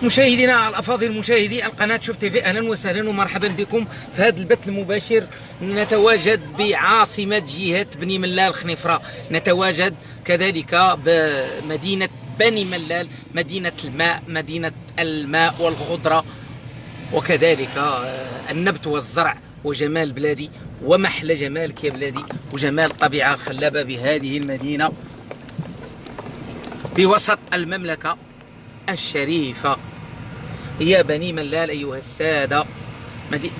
مشاهدينا الافاضل، مشاهدي القناه شوف تي في، اهلا وسهلا ومرحبا بكم في هذا البث المباشر. نتواجد بعاصمه جهه بني ملال خنيفره، نتواجد كذلك بمدينه بني ملال، مدينه الماء، مدينه الماء والخضره، وكذلك النبت والزرع وجمال بلادي، ومحلى جمالك يا بلادي، وجمال الطبيعه الخلابه بهذه المدينه بوسط المملكه الشريفة. هي بني ملال أيها السادة،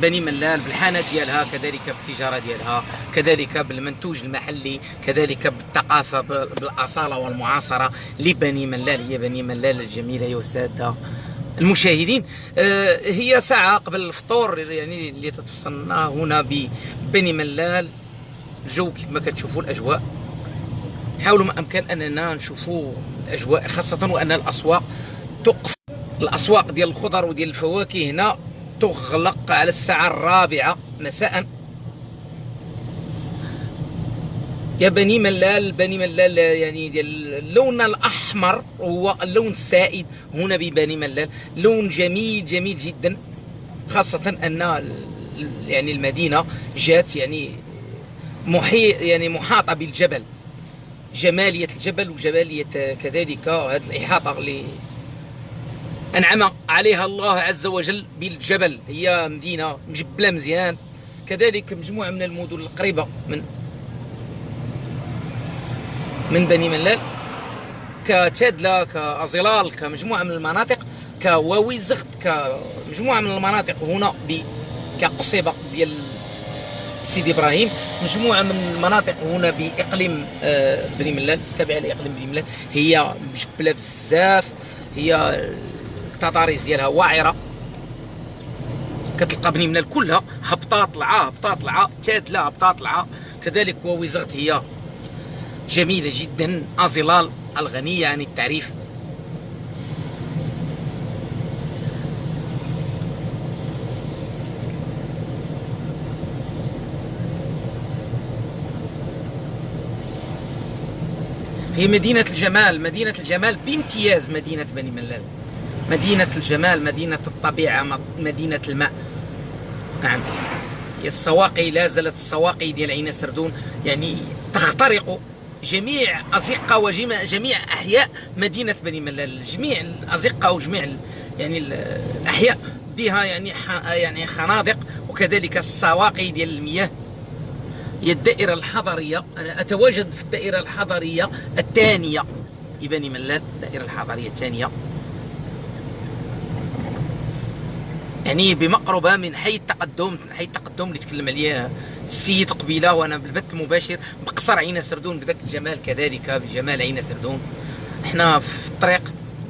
بني ملال بالحانة ديالها، كذلك بالتجارة ديالها، كذلك بالمنتوج المحلي، كذلك بالثقافة، بالأصالة والمعاصرة لبني ملال. هي بني ملال الجميلة أيها السادة المشاهدين. هي ساعة قبل الفطور يعني اللي تتوصلنا هنا ببني ملال. الجو كما كتشوفوا، الأجواء حاولوا ما أمكن أننا نشوفوا الأجواء، خاصة وأن الأسواق توقف. الأسواق ديال الخضر وديال الفواكه هنا تغلق على الساعة 4 مساء. يا بني ملال، بني ملال يعني ديال اللون الأحمر هو اللون السائد هنا ببني ملال، لون جميل جميل جدا، خاصة أن يعني المدينة جات يعني محاطة بالجبل، جمالية الجبل وجمالية كذلك هذه الإحاطة اللي أنعم عليها الله عز وجل بالجبل. هي مدينة مجبلة مزيان، كذلك مجموعة من المدن القريبة من بني ملال، كتادلة، كأزلال، كمجموعة من المناطق، كواوي زغت، كمجموعة من المناطق هنا كقصيبة ديال سيدي إبراهيم، مجموعة من المناطق هنا بإقليم بني ملال، تابعة لإقليم بني ملال. هي مجبلة بزاف، هي التضاريس ديالها واعرة، كتلقى بني ملال كلها هبطة طلعة هبطة طلعة، تادلة هبطة طلعة، كذلك واوي زغت هي جميلة جدا، أزلال الغنية عن التعريف. هي مدينة الجمال، مدينة الجمال بامتياز، مدينة بني ملال، مدينة الجمال، مدينة الطبيعة، مدينة الماء. نعم، هي السواقي، لا زالت السواقي ديال عين سردون يعني تخترق جميع أزقة وجميع أحياء مدينة بني ملال. جميع الأزقة وجميع يعني الأحياء بها يعني خنادق، وكذلك السواقي ديال المياه. هي الدائرة الحضرية، أنا أتواجد في الدائرة الحضرية الثانية لبني ملال، الدائرة الحضرية الثانية، يعني بمقربة من حي التقدم. حي التقدم اللي تكلم عليه السيد قبيلة، وأنا بالبث المباشر بقصر عين سردون بذاك الجمال، كذلك بجمال عين سردون. احنا في الطريق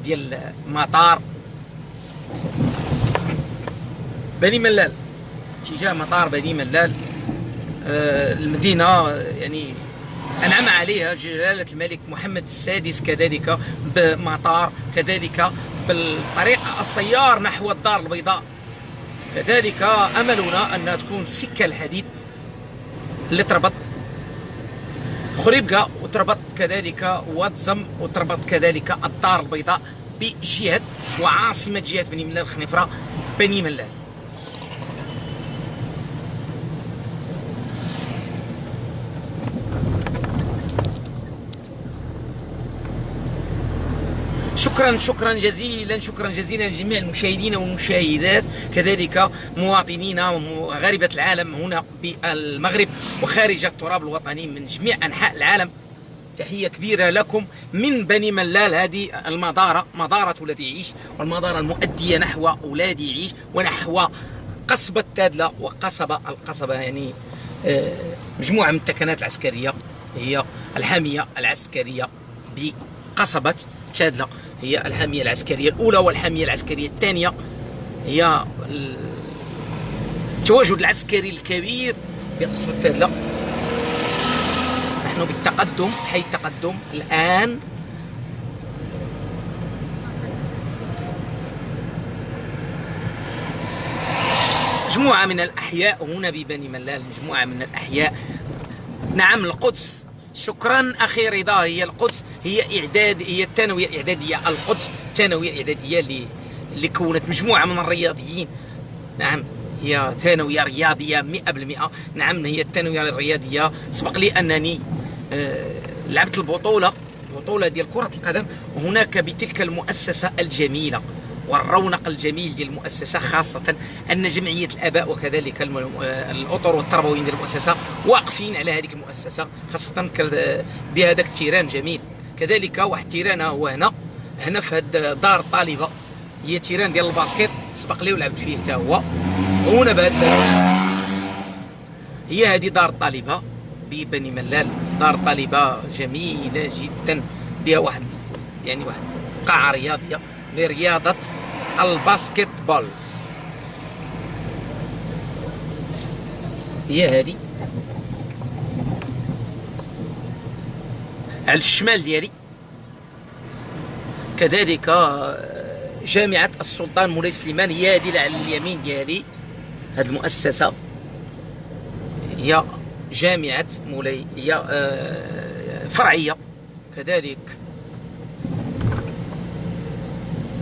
ديال مطار بني ملال، اتجاه مطار بني ملال. المدينة يعني أنعم عليها جلالة الملك محمد السادس، كذلك بمطار، كذلك بالطريق السيار نحو الدار البيضاء. كذلك أملنا أنها تكون سكة الحديد اللي تربط خريبكا وتربط كذلك واتزم وتربط كذلك الدار البيضاء بجهة وعاصمة جهة بني ملال خنيفرة، بني ملال. شكرا جزيلا لجميع المشاهدين والمشاهدات، كذلك مواطنينا وغاربة العالم هنا بالمغرب وخارج التراب الوطني من جميع أنحاء العالم. تحية كبيرة لكم من بني ملال، هذه المدارة، مدارة ولاد يعيش، والمدارة المؤدية نحو أولاد يعيش ونحو قصبة تادلة القصبة يعني مجموعة من التكنات العسكرية، هي الحامية العسكرية بقصبة تادلة، هي الحامية العسكرية الأولى والحامية العسكرية الثانية. هي التواجد العسكري الكبير بقصبة تادلة. نحن بالتقدم، حي التقدم الآن. مجموعة من الأحياء هنا ببني ملال، مجموعة من الأحياء. نعم القدس، شكرا أخي رضا. هي القدس هي إعداد، هي الثانوية الإعدادية. القدس الثانوية الإعدادية اللي كونت مجموعة من الرياضيين. نعم هي ثانوية رياضية 100%. نعم هي الثانوية الرياضية. سبق لي أنني لعبت البطولة ديال كرة القدم هناك بتلك المؤسسة الجميلة والرونق الجميل ديال المؤسسة، خاصة أن جمعية الآباء وكذلك الأطر والتربويين ديال المؤسسة واقفين على هذه المؤسسة، خاصة بهذاك التيران جميل. كذلك واحد التيران هو هنا في هاد دار الطالبة، هي تيران ديال الباسكيت سبق لي ولعبت فيه حتى هو. وهنا بهاد هي هذه دار الطالبة ببني ملال، دار طالبة جميلة جدا بها واحد قاعة رياضية لرياضة الباسكيت بول. هي هذه على الشمال ديالي. كذلك جامعة السلطان مولاي سليمان، هي هذه على اليمين ديالي. هذه المؤسسة هي جامعة مولاي، هي فرعية كذلك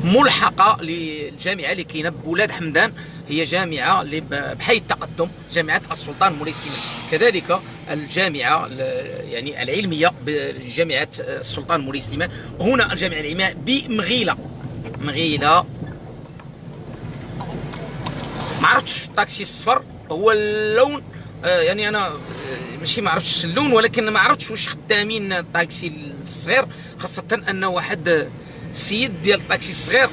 ملحقة للجامعة اللي كاينة بولاد حمدان، هي جامعة بحي التقدم، جامعة السلطان مولاي سليمان. كذلك الجامعة العلمية بجامعة السلطان مولاي سليمان. هنا الجامعة العلمية بمغيلة. ما عرفتش الطاكسي الصفر هو اللون، انا ماشي ما عرفتش اللون، ولكن ما عرفتش واش خدامين الطاكسي الصغير، خاصة ان واحد السيد ديال الطاكسي الصغير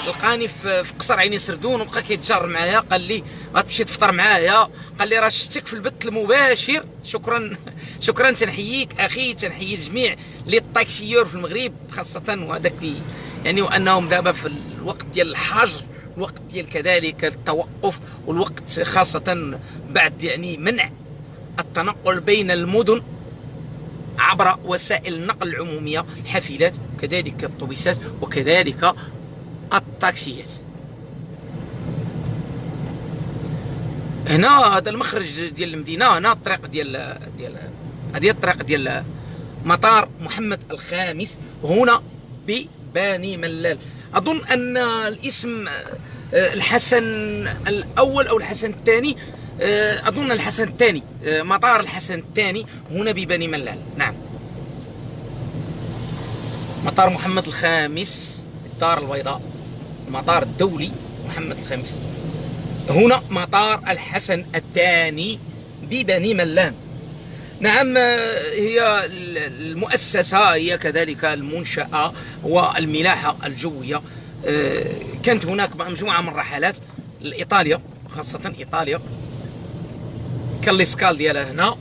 لقاني في قصر عيني سردون وبقى كيتجار معايا، قال لي غتمشي تفطر معايا، قال لي راه شفتك في البث المباشر. شكرا تنحييك اخي، تنحيي الجميع للطاكسيور في المغرب خاصة، وهذاك وانهم دابا في الوقت ديال الحجر، الوقت ديال كذلك التوقف، والوقت خاصة بعد منع التنقل بين المدن عبر وسائل النقل العمومية، الحافلات وكذلك الطوبيسات وكذلك الطاكسيات. هنا هذا المخرج ديال المدينة، هنا الطريق هذه الطريق ديال مطار محمد الخامس، هنا ببني ملال. أظن أن الاسم الحسن الأول أو الحسن الثاني، أظن الحسن الثاني، مطار الحسن الثاني هنا ببني ملال. نعم مطار محمد الخامس، الدار البيضاء، المطار الدولي محمد الخامس. هنا مطار الحسن الثاني ببني ملال. نعم هي المؤسسة هي كذلك المنشأة والملاحة الجوية. كانت هناك مجموعة من الرحلات لإيطاليا، خاصة إيطاليا، كان الاسكال ديالها هنا،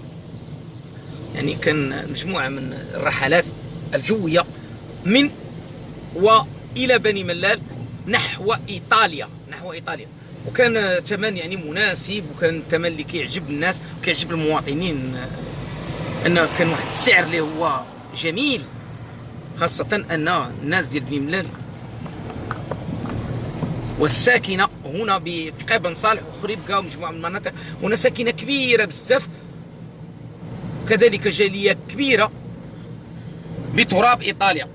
كان مجموعة من الرحلات الجوية من وإلى بني ملال نحو إيطاليا. وكان ثمن مناسب، وكان ثمن اللي كيعجب الناس وكيعجب المواطنين، أنه كان واحد السعر اللي هو جميل، خاصة أن الناس ديال بني ملال والساكنة هنا في قبن صالح وخريبكا ومجموعة من المناطق هنا ساكنة كبيرة بزاف، كذلك جالية كبيرة بتراب إيطاليا،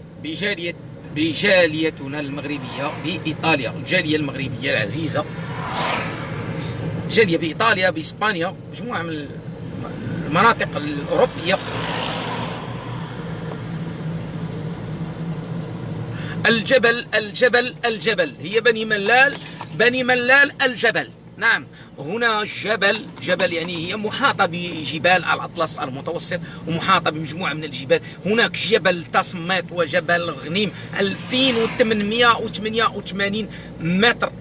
بجاليتنا المغربية بإيطاليا، الجالية المغربية العزيزة، جالية بإيطاليا بإسبانيا، مجموعة من المناطق الأوروبية. الجبل هي بني ملال الجبل. نعم هنا جبل هي محاطة بجبال الأطلس المتوسط، ومحاطة بمجموعة من الجبال. هناك جبل تصميت وجبل غنيم 2888 متر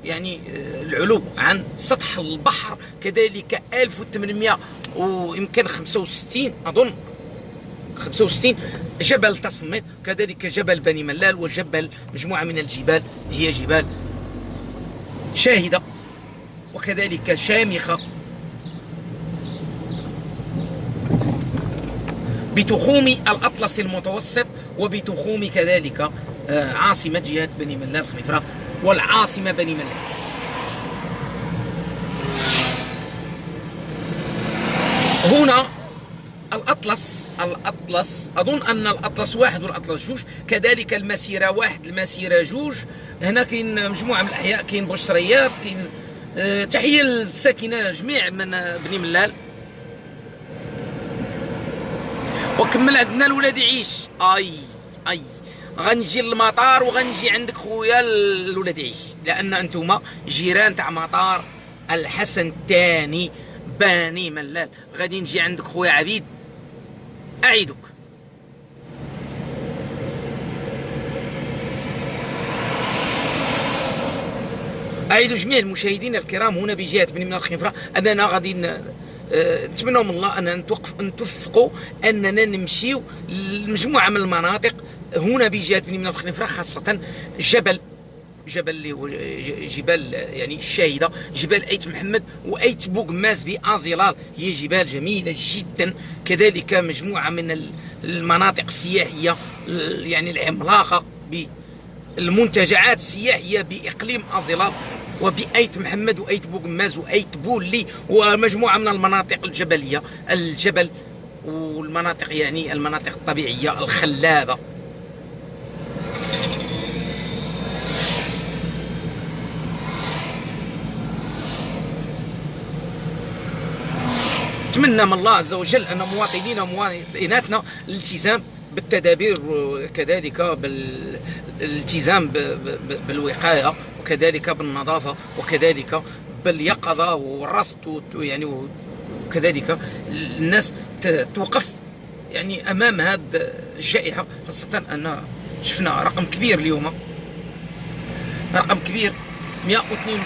العلو عن سطح البحر، كذلك 1800 ويمكن 65 أظن 65 جبل تصميت، كذلك جبل بني ملال، وجبل مجموعة من الجبال هي جبال شاهدة وكذلك شامخة بتخوم الأطلس المتوسط، وبتخوم كذلك عاصمة جهة بني ملال خنيفرة والعاصمة بني ملال. هنا الأطلس أظن أن الأطلس 1 والأطلس 2، كذلك المسيرة 1 المسيرة 2. هنا كاين مجموعة من الأحياء، كاين بوشريات، كاين تحية للساكنة جميع من بني ملال. وكمل عندنا الولاد يعيش. اي غنجي للمطار وغنجي عندك خويا الولاد يعيش، لان انتوما جيران تاع مطار الحسن الثاني بني ملال. غادي نجي عندك خويا عبيد، اعيدك. اعيد جميع المشاهدين الكرام هنا بجهه بني ملال الخنفره اننا غادي نتمنى من الله اننا نتوفقوا اننا نمشيو لمجموعه من المناطق هنا بجهه بني ملال الخنفره، خاصه جبل اللي هو جبال يعني الشاهده، جبال ايت محمد وايت بوغماز بازلال، هي جبال جميله جدا. كذلك مجموعه من المناطق السياحيه يعني العملاقه بالمنتجعات السياحيه باقليم ازلال وبأيت محمد وأيت بوغماز وأيت بولي ومجموعة من المناطق الجبلية، الجبل والمناطق يعني المناطق الطبيعية الخلابة. نتمنى من الله عز وجل أن مواطنينا ومواطناتنا الالتزام بالتدابير، وكذلك بالالتزام بالوقاية، وكذلك بالنظافة، وكذلك باليقظة والرصد يعني، وكذلك الناس توقف يعني أمام هذه الجائحة، خاصة أن شفنا رقم كبير اليوم، رقم كبير 132